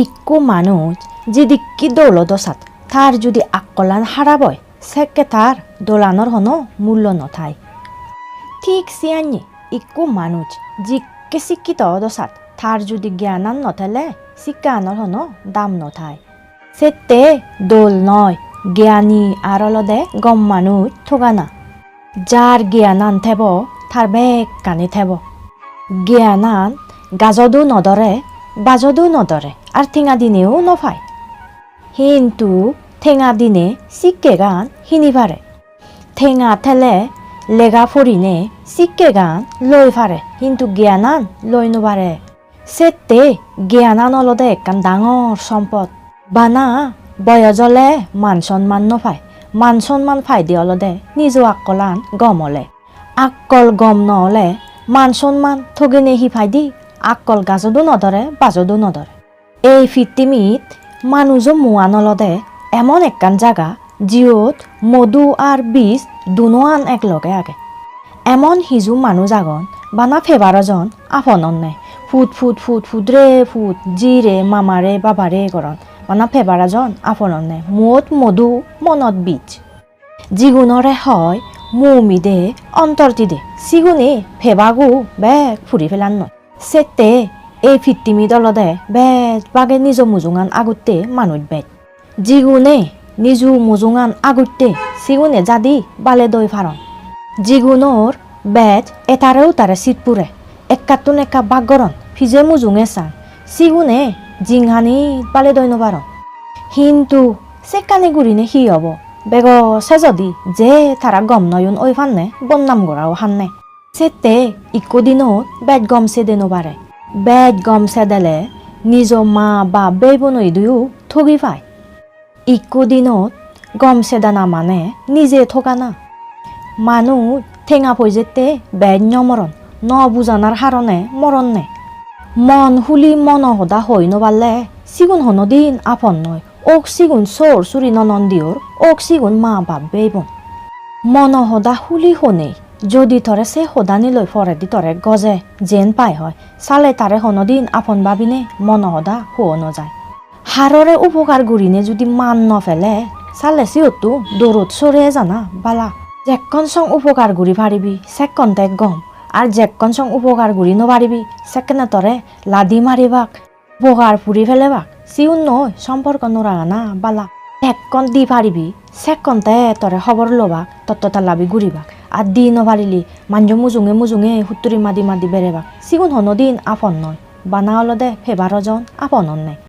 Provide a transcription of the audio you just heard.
ইকু মানুষ যেদিকি দৌলদসাত তার যদি আকলান হারাবয় সেকে তার দোলানোর হনো মূল্য নথায়। ঠিক সিয়ানি ইকু মানুষ জিকে শিক্ষিত দসাত তার যদি জ্ঞানান নথেলে শিক্ষানোর হনো দাম নথায়। সেতে দোল নয় জ্ঞানী আর অলদে গম মানুষ থগানা। যার জ্ঞানান থেব তার বেগ কানি থেব। জ্ঞানান গাজদো নদরে বাজদো নদরে আর ঠেঙা দিনেও নফায়। কিন্তু ঠেঙা দিনে শিক্ষে গান হিনি পারে। ঠেঙা ঠেলে লেগা ফরিনে শিক্ষে গান লই পারে কিন্তু জ্ঞানান লই নপারে। সেতে জ্ঞানান অলদে একখান ডাঙর সম্পদ। বানা বয়জলে মান সন্মান নফায়। মান সন্মান ফাই দি অলদে নিজ আকলান গম হলে। আকল গম নহলে মান সন্মান থগেনে হি ফাই দি আকল গাজদো নধরে বাজদো নধরে। এই পৃথিবীত মানুষ মুয়ান অলদে এমন একখান জায়গা জিয়ত মধু আর বিষ দুনোয়ান একলগে আগে। এমন হিজু মানুষ আগন বানা ফেবারজন আপনন নে ফুট ফুট ফুট ফুট রে ফুট জিরে মামারে বাবারে করন বানা ফেবারজন আপনন নে মত মধু মনত বীজ। জিগুণরে হয় মৌমিদে অন্তর্তিদে সিগুনে ফেবাগু বেগ ফুরি ফেলান নয়। সেতে এই ফিত্তিমি দলদে বেজ বাগে নিজ মুজুঙান আগুতে মানুষ বেজ। জিগুনে নিজু মুজুঙান আগুতে সিগুনে জাদি বালে দই ফারন। জিগুণর বেজ এটারেও তারে চিতপুরে একাতুন একা বাগরন ফিজে মুজুঙে চান সিগুনে জিংহানি বালে দই নবারন। কিন্তু সেকানে গুড়িনে হি হব বেগ সে যদি যে তারা গম নয়ন ওই ফান্নে বন্নাম গড়াও হান্নে। সেতে ইকো দিনত বেজ গম সে দে নবারে। বেজ গম সে দেলে নিজ মা বা বেবনই দুয়ো ঠগি পায়। ইকো দিনত গম সেদা না মানে নিজে ঠকা না। মানুষ ঠেঙা ফই যেতে বেজ নমরণ ন বুজানার হারণে মরণ নে। মন হুলি মন হদা হই নবালে সিগুন হন দিন আপন নয়। ওক সিগুন চোর চুরি ননন দিওর ওক সিগুন মা বাপ বেবন। মন হদা হুলি হনে যদি তরে সে হদানি লই ফরে দি তরে গজে জেন পাই হয় চালে তারে হনদিন আপন ভাবিনে মন হদা হুও নযায়। হাররে উপকার গুরিনে যদি মান নফেলে চালে সিওতো দৌড়ত সরে জানা বালা। যেকন সং উপকার গুরি পারিবি সেকন তে গম আর যেকন সং উপকার গুরি নপারিবি সেকেনে তরে লাদি মারিবাক উপকার পুরি ফেলেবাক সিউন নয় সম্পর্ক নোরাগানা বালা। একন দি পারিবি সেকন তে তরে খবর লবাক তত্ত্বতা লাবি ঘুরিবাক আর দি নপারিলি মাঞ্জ মুজুঙে মুজুঙে হুত্তুরি মাদি মাদি বেড়েবাক সিগুন হনদিন আপন নয়। বানা অলদে ফেবারজন আপনন নাই।